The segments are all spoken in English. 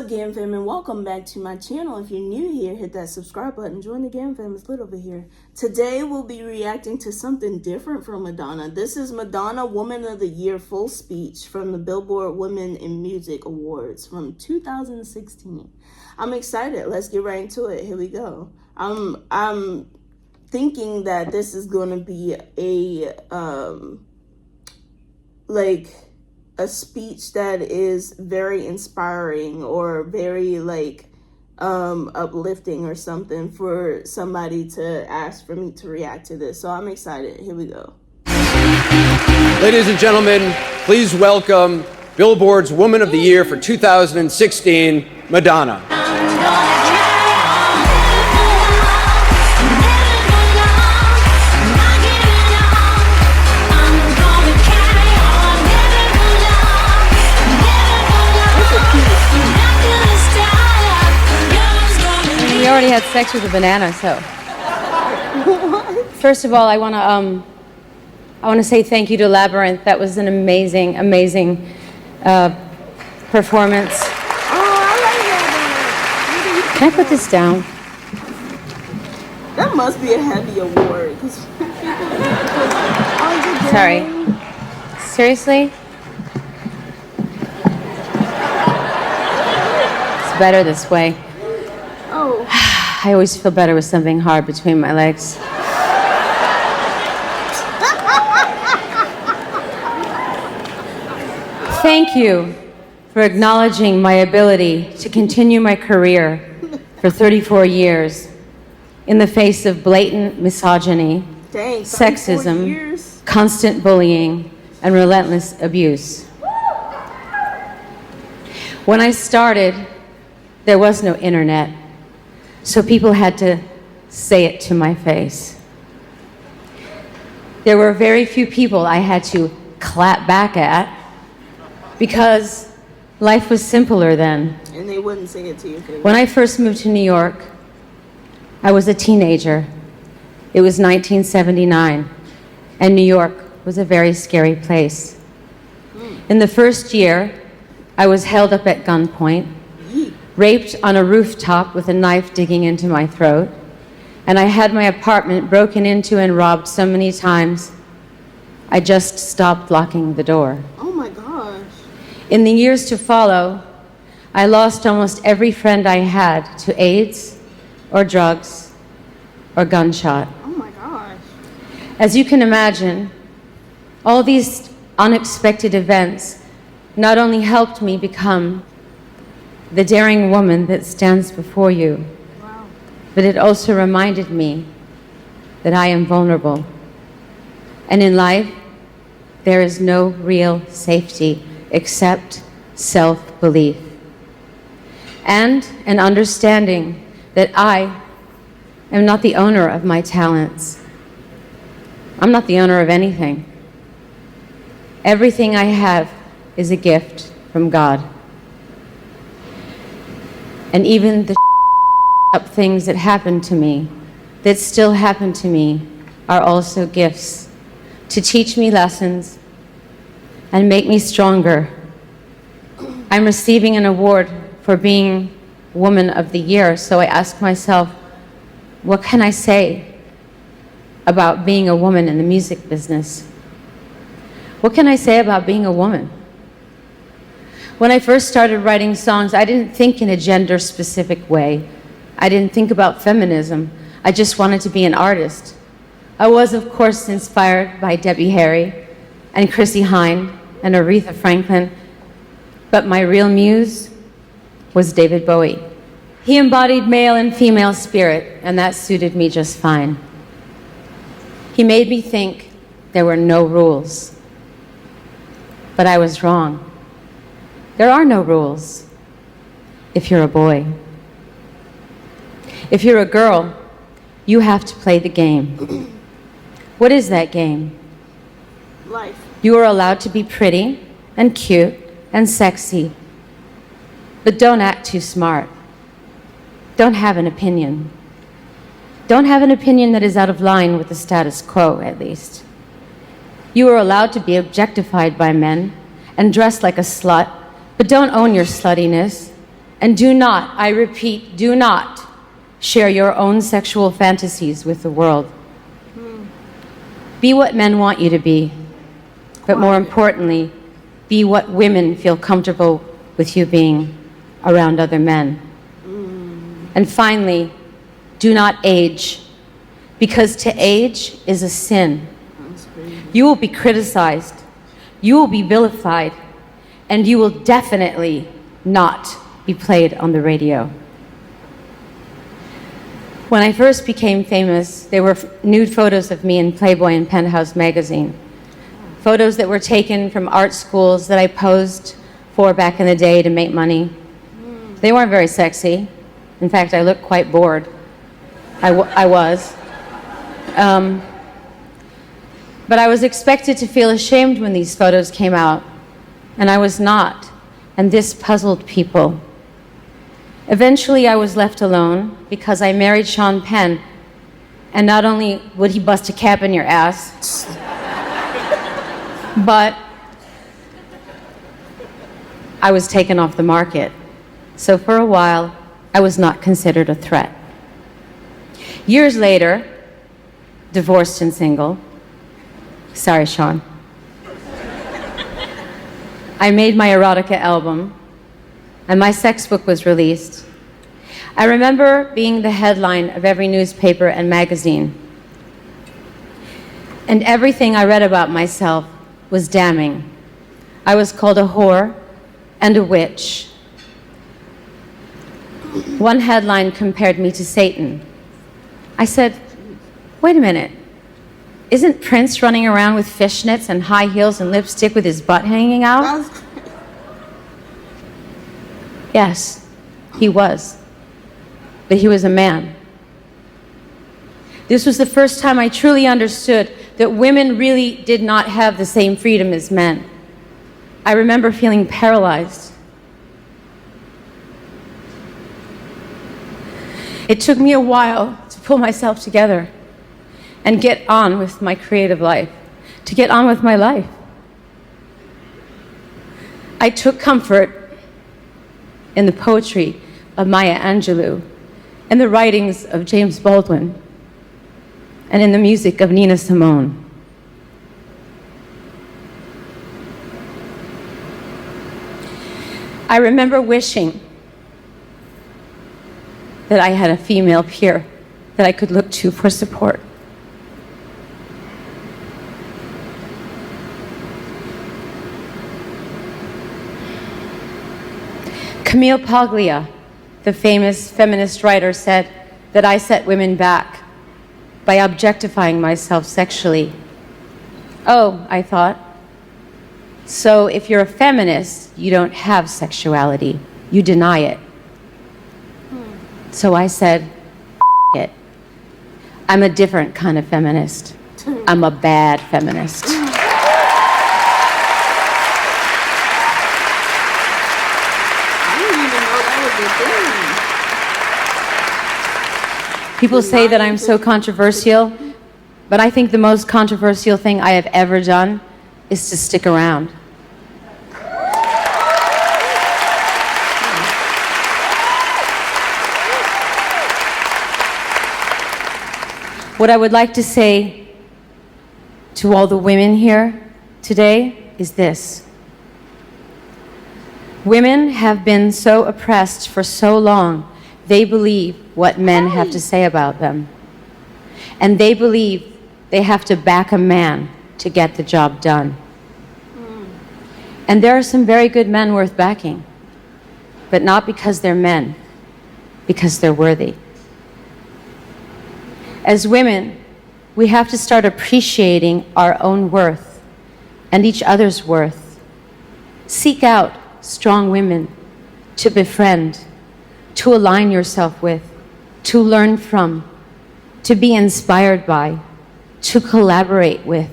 up, Gam Fam, and welcome back to my channel. If you're new here, hit that subscribe button. Join the Gam Fam. It's lit over here. Today, we'll be reacting to something different from Madonna. This is Madonna Woman of the Year full speech from the Billboard Women in Music Awards from 2016. I'm excited. Let's get right into it. Here we go. I'm thinking that this is going to be a speech that is very inspiring or very uplifting or something for somebody to ask for me to react to this. So I'm excited. Here we go. Ladies and gentlemen, please welcome Billboard's Woman of the Year for 2016, Madonna. You already had sex with a banana, so. First of all, I want to say thank you to Labyrinth. That was an amazing, amazing performance. Oh, I like that. Can I put this down? That must be a heavy award. Sorry. Seriously? It's better this way. Oh. I always feel better with something hard between my legs. Thank you for acknowledging my ability to continue my career for 34 years in the face of blatant misogyny, sexism, constant bullying, and relentless abuse. When I started, there was no internet. So people had to say it to my face. There were very few people I had to clap back at because life was simpler then. And they wouldn't say it to your face. When I first moved to New York, I was a teenager. It was 1979, and New York was a very scary place. In the first year, I was held up at gunpoint, raped on a rooftop with a knife digging into my throat, and I had my apartment broken into and robbed so many times, I just stopped locking the door. Oh my gosh. In the years to follow, I lost almost every friend I had to AIDS or drugs or gunshot. Oh my gosh. As you can imagine, all these unexpected events not only helped me become the daring woman that stands before you, wow, but it also reminded me that I am vulnerable. And in life, there is no real safety except self-belief and an understanding that I am not the owner of my talents. I'm not the owner of anything. Everything I have is a gift from God. And even the up things that happened to me, that still happen to me, are also gifts to teach me lessons and make me stronger. I'm receiving an award for being Woman of the Year, so I ask myself, what can I say about being a woman in the music business? What can I say about being a woman? When I first started writing songs, I didn't think in a gender-specific way. I didn't think about feminism. I just wanted to be an artist. I was, of course, inspired by Debbie Harry and Chrissie Hynde and Aretha Franklin, but my real muse was David Bowie. He embodied male and female spirit, and that suited me just fine. He made me think there were no rules. But I was wrong. There are no rules if you're a boy. If you're a girl, you have to play the game. What is that game? Life. You are allowed to be pretty and cute and sexy, but don't act too smart. Don't have an opinion. Don't have an opinion that is out of line with the status quo, at least. You are allowed to be objectified by men and dress like a slut, but don't own your sluttiness And do not, I repeat, do not share your own sexual fantasies with the world. Be what men want you to be, but more importantly, be what women feel comfortable with you being around other men. And finally, do not age, because to age is a sin. You will be criticized, you will be vilified, and you will definitely not be played on the radio. When I first became famous, there were nude photos of me in Playboy and Penthouse magazine. Photos that were taken from art schools that I posed for back in the day to make money. They weren't very sexy. In fact, I looked quite bored. I was. But I was expected to feel ashamed when these photos came out, and I was not, and this puzzled people. Eventually, I was left alone because I married Sean Penn, and not only would he bust a cap in your ass, but I was taken off the market. So for a while, I was not considered a threat. Years later, divorced and single, sorry, Sean, I made my erotica album, and my sex book was released. I remember being the headline of every newspaper and magazine. And everything I read about myself was damning. I was called a whore and a witch. One headline compared me to Satan. I said, wait a minute, isn't Prince running around with fishnets and high heels and lipstick with his butt hanging out? Yes, he was. But he was a man. This was the first time I truly understood that women really did not have the same freedom as men. I remember feeling paralyzed. It took me a while to pull myself together and get on with my creative life, to get on with my life. I took comfort in the poetry of Maya Angelou, in the writings of James Baldwin, and in the music of Nina Simone. I remember wishing that I had a female peer that I could look to for support. Camille Paglia, the famous feminist writer, said that I set women back by objectifying myself sexually. Oh, I thought, so if you're a feminist, you don't have sexuality. You deny it. So I said, F it. I'm a different kind of feminist. I'm a bad feminist. People say that I'm so controversial, but I think the most controversial thing I have ever done is to stick around. What I would like to say to all the women here today is this. Women have been so oppressed for so long, they believe what men have to say about them. And they believe they have to back a man to get the job done. And there are some very good men worth backing, but not because they're men, because they're worthy. As women, we have to start appreciating our own worth and each other's worth. Seek out strong women to befriend, to align yourself with, to learn from, to be inspired by, to collaborate with,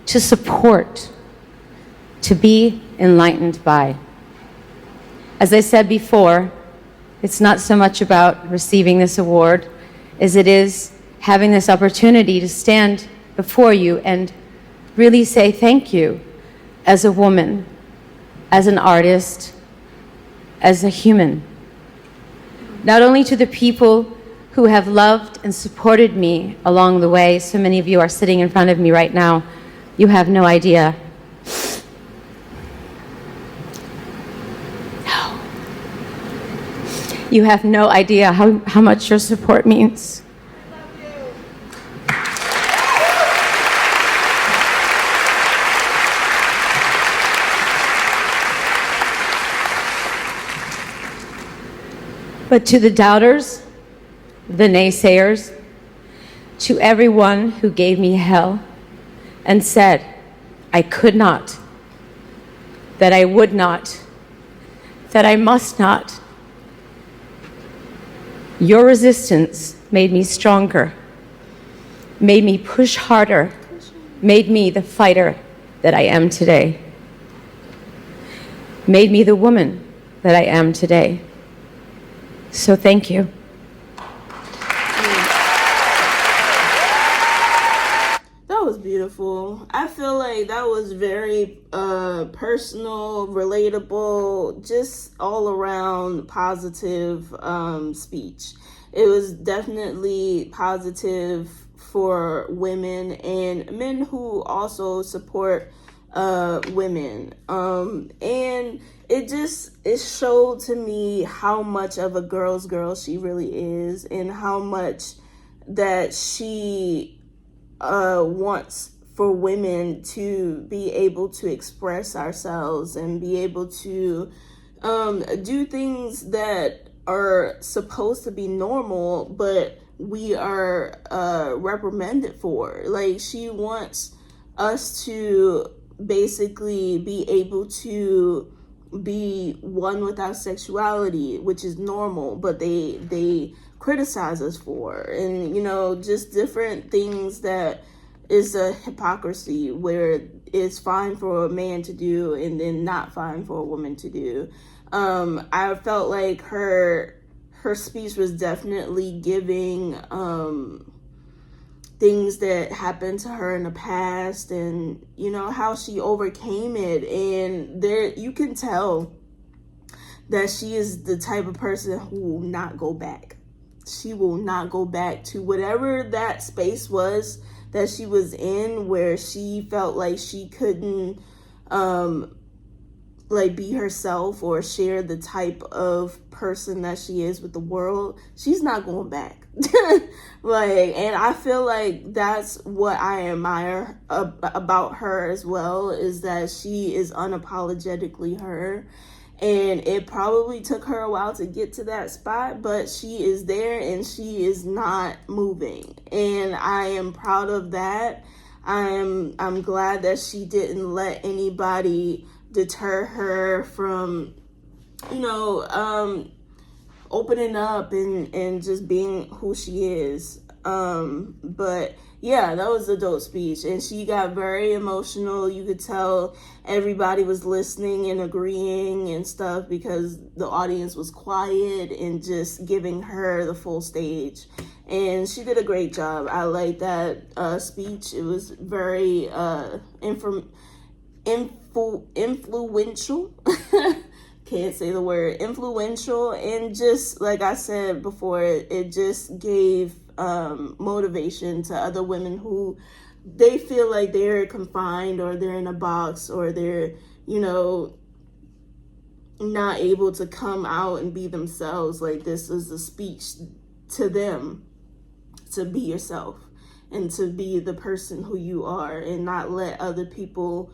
to support, to be enlightened by. As I said before, it's not so much about receiving this award as it is having this opportunity to stand before you and really say thank you as a woman, as an artist, as a human. not only to the people who have loved and supported me along the way. So many of you are sitting in front of me right now. You have no idea. No. You have no idea how much your support means. But to the doubters, the naysayers, to everyone who gave me hell and said I could not, that I would not, that I must not, your resistance made me stronger, made me push harder, made me the fighter that I am today, made me the woman that I am today. So thank you. That was beautiful. I feel like that was very personal, relatable, just all around positive speech. It was definitely positive for women and men who also support women. And it showed to me how much of a girl's girl she really is, and how much that she wants for women to be able to express ourselves and be able to do things that are supposed to be normal, but we are reprimanded for. Like, she wants us to basically be able to be one with our sexuality, which is normal, but they criticize us for, and just different things that is a hypocrisy, where it's fine for a man to do and then not fine for a woman to do. I felt like her speech was definitely giving things that happened to her in the past, and how she overcame it. And there you can tell that she is the type of person who will not go back. She will not go back to whatever that space was that she was in, where she felt like she couldn't be herself or share the type of person that she is with the world. She's not going back. And I feel like that's what I admire about her as well, is that she is unapologetically her. And it probably took her a while to get to that spot, but she is there and she is not moving. And I am proud of that. I'm glad that she didn't let anybody deter her from, opening up and just being who she is. But yeah, that was a dope speech, and she got very emotional. You could tell everybody was listening and agreeing and stuff, because the audience was quiet and just giving her the full stage. And she did a great job. I like that speech. It was very influential. Can't say the word influential. And just like I said before, it just gave motivation to other women who they feel like they're confined, or they're in a box, or they're not able to come out and be themselves. Like, this is a speech to them to be yourself and to be the person who you are, and not let other people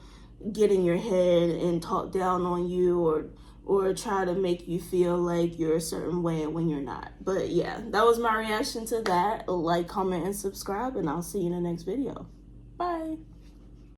get in your head and talk down on you, or try to make you feel like you're a certain way when you're not. But yeah, that was my reaction to that. Like, comment, and subscribe, and I'll see you in the next video. Bye.